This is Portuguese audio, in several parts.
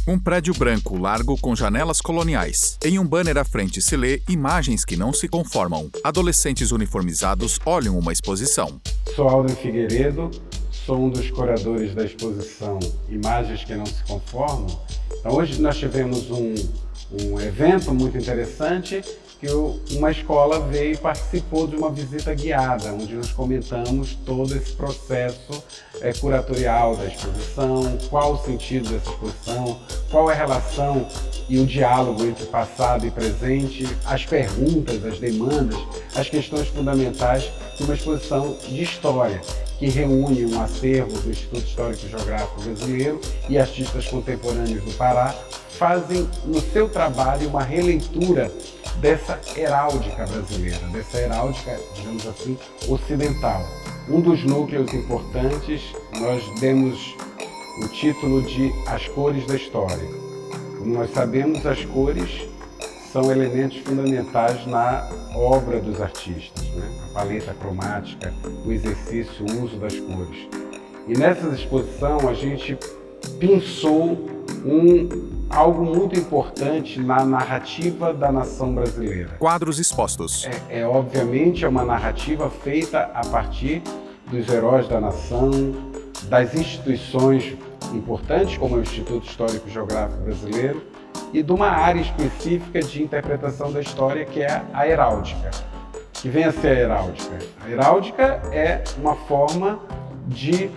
Um prédio branco largo com janelas coloniais. Em um banner à frente se lê imagens que não se conformam. Adolescentes uniformizados olham uma exposição. Sou Alden Figueiredo, sou um dos curadores da exposição Imagens que não se conformam. Então, hoje nós tivemos um evento muito interessante que uma escola veio e participou de uma visita guiada, onde nós comentamos todo esse processo curatorial da exposição, qual o sentido dessa exposição, qual é a relação e o diálogo entre passado e presente, as perguntas, as demandas, as questões fundamentais de uma exposição de história, que reúne um acervo do Instituto Histórico e Geográfico Brasileiro e artistas contemporâneos do Pará, fazem no seu trabalho uma releitura dessa heráldica brasileira, dessa heráldica, digamos assim, ocidental. Um dos núcleos importantes, nós demos o título de As Cores da História. Como nós sabemos, as cores são elementos fundamentais na obra dos artistas, né? A paleta cromática, o exercício, o uso das cores. E nessa exposição a gente pensou algo muito importante na narrativa da nação brasileira. Quadros expostos. Obviamente, é uma narrativa feita a partir dos heróis da nação, das instituições importantes, como é o Instituto Histórico e Geográfico Brasileiro, e de uma área específica de interpretação da história, que é a heráldica. Que vem a ser a heráldica? A heráldica é uma forma de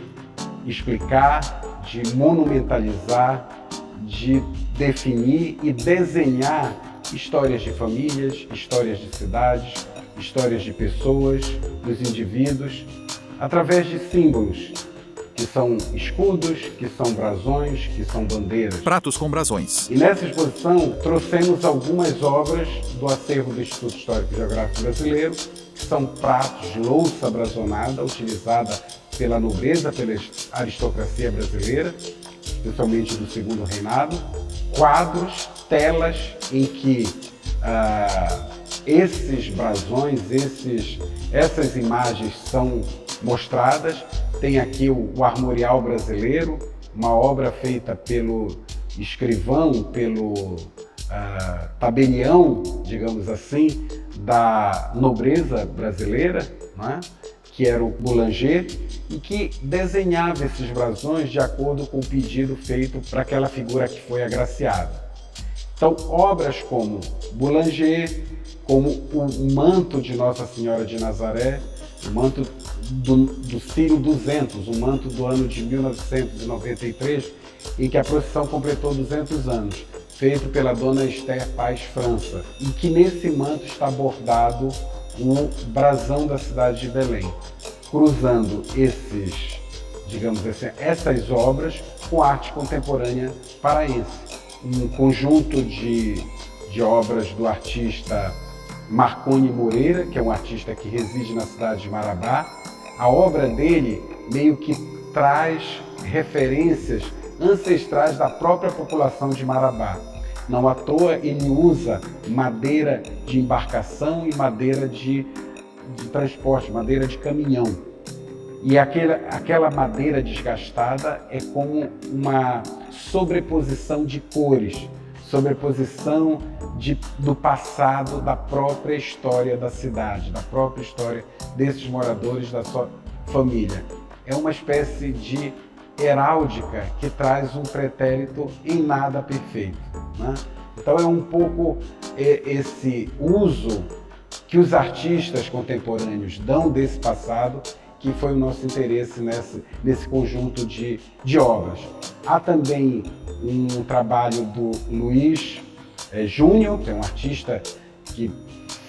explicar, de monumentalizar, de definir e desenhar histórias de famílias, histórias de cidades, histórias de pessoas, dos indivíduos, através de símbolos, que são escudos, que são brasões, que são bandeiras. Pratos com brasões. E nessa exposição trouxemos algumas obras do acervo do Instituto Histórico e Geográfico Brasileiro, que são pratos de louça brasonada, utilizada pela nobreza, pela aristocracia brasileira, especialmente do Segundo Reinado, quadros, telas em que esses brasões, essas imagens são mostradas. Tem aqui o Armorial Brasileiro, uma obra feita pelo escrivão, pelo tabelião, digamos assim, da nobreza brasileira, né? Que era o Boulanger, e que desenhava esses brasões de acordo com o pedido feito para aquela figura que foi agraciada. Então, obras como Boulanger, como o manto de Nossa Senhora de Nazaré, o manto do Círio 200, o manto do ano de 1993, em que a procissão completou 200 anos, feito pela dona Esther Paz França, e que nesse manto está bordado o brasão da cidade de Belém, cruzando essas obras com arte contemporânea paraense. Um conjunto de obras do artista Marconi Moreira, que é um artista que reside na cidade de Marabá. A obra dele meio que traz referências ancestrais da própria população de Marabá. Não à toa ele usa madeira de embarcação e madeira de transporte, madeira de caminhão. E aquela madeira desgastada é como uma sobreposição de cores, sobreposição do passado, da própria história da cidade, da própria história desses moradores, da sua família. É uma espécie de heráldica que traz um pretérito em nada perfeito, né? Então é um pouco esse uso que os artistas contemporâneos dão desse passado que foi o nosso interesse nesse conjunto de obras. Há também um trabalho do Luiz Júnior, que é um artista que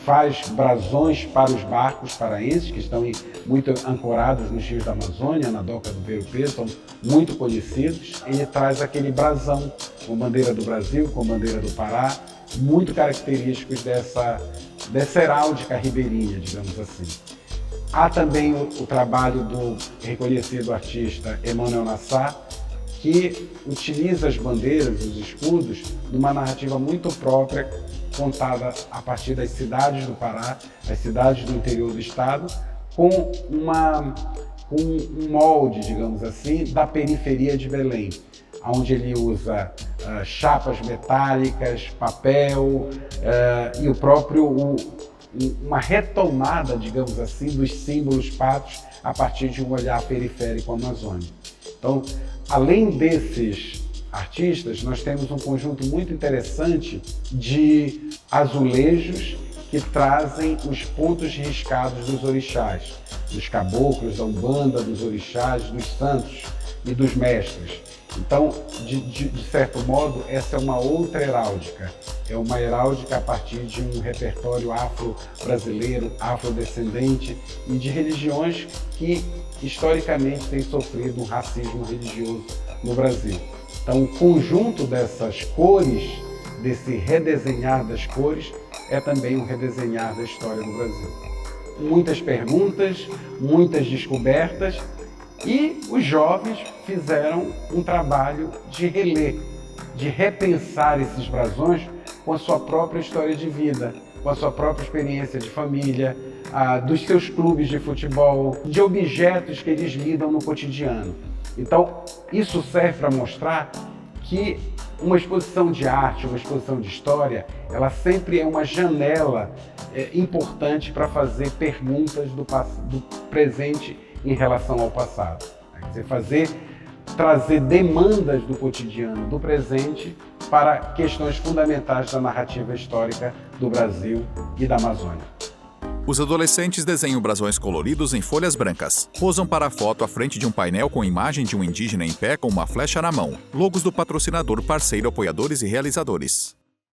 faz brasões para os barcos paraenses, que estão muito ancorados nos rios da Amazônia, na doca do Ver-o-Peso, são muito conhecidos. Ele traz aquele brasão com bandeira do Brasil, com bandeira do Pará, muito característicos dessa heráldica ribeirinha, digamos assim. Há também o trabalho do reconhecido artista Emanuel Nassar, que utiliza as bandeiras, os escudos, numa narrativa muito própria, contada a partir das cidades do Pará, as cidades do interior do estado, com um molde, digamos assim, da periferia de Belém. onde ele usa chapas metálicas, papel e uma retomada, digamos assim, dos símbolos pátrios a partir de um olhar periférico amazônico. Então, além desses artistas, nós temos um conjunto muito interessante de azulejos que trazem os pontos riscados dos orixás, dos caboclos, da Umbanda, dos orixás, dos santos e dos mestres. Então, de certo modo, essa é uma outra heráldica. É uma heráldica a partir de um repertório afro-brasileiro, afrodescendente e de religiões que historicamente têm sofrido um racismo religioso no Brasil. Então, o conjunto dessas cores, desse redesenhar das cores, é também um redesenhar da história do Brasil. Muitas perguntas, muitas descobertas, e os jovens fizeram um trabalho de reler, de repensar esses brasões com a sua própria história de vida, com a sua própria experiência de família, dos seus clubes de futebol, de objetos que eles lidam no cotidiano. Então, isso serve para mostrar que uma exposição de arte, uma exposição de história, ela sempre é uma janela importante para fazer perguntas do presente em relação ao passado. Quer dizer, trazer demandas do cotidiano, do presente, para questões fundamentais da narrativa histórica do Brasil e da Amazônia. Os adolescentes desenham brasões coloridos em folhas brancas. Posam para a foto à frente de um painel com imagem de um indígena em pé com uma flecha na mão. Logos do patrocinador, parceiro, apoiadores e realizadores.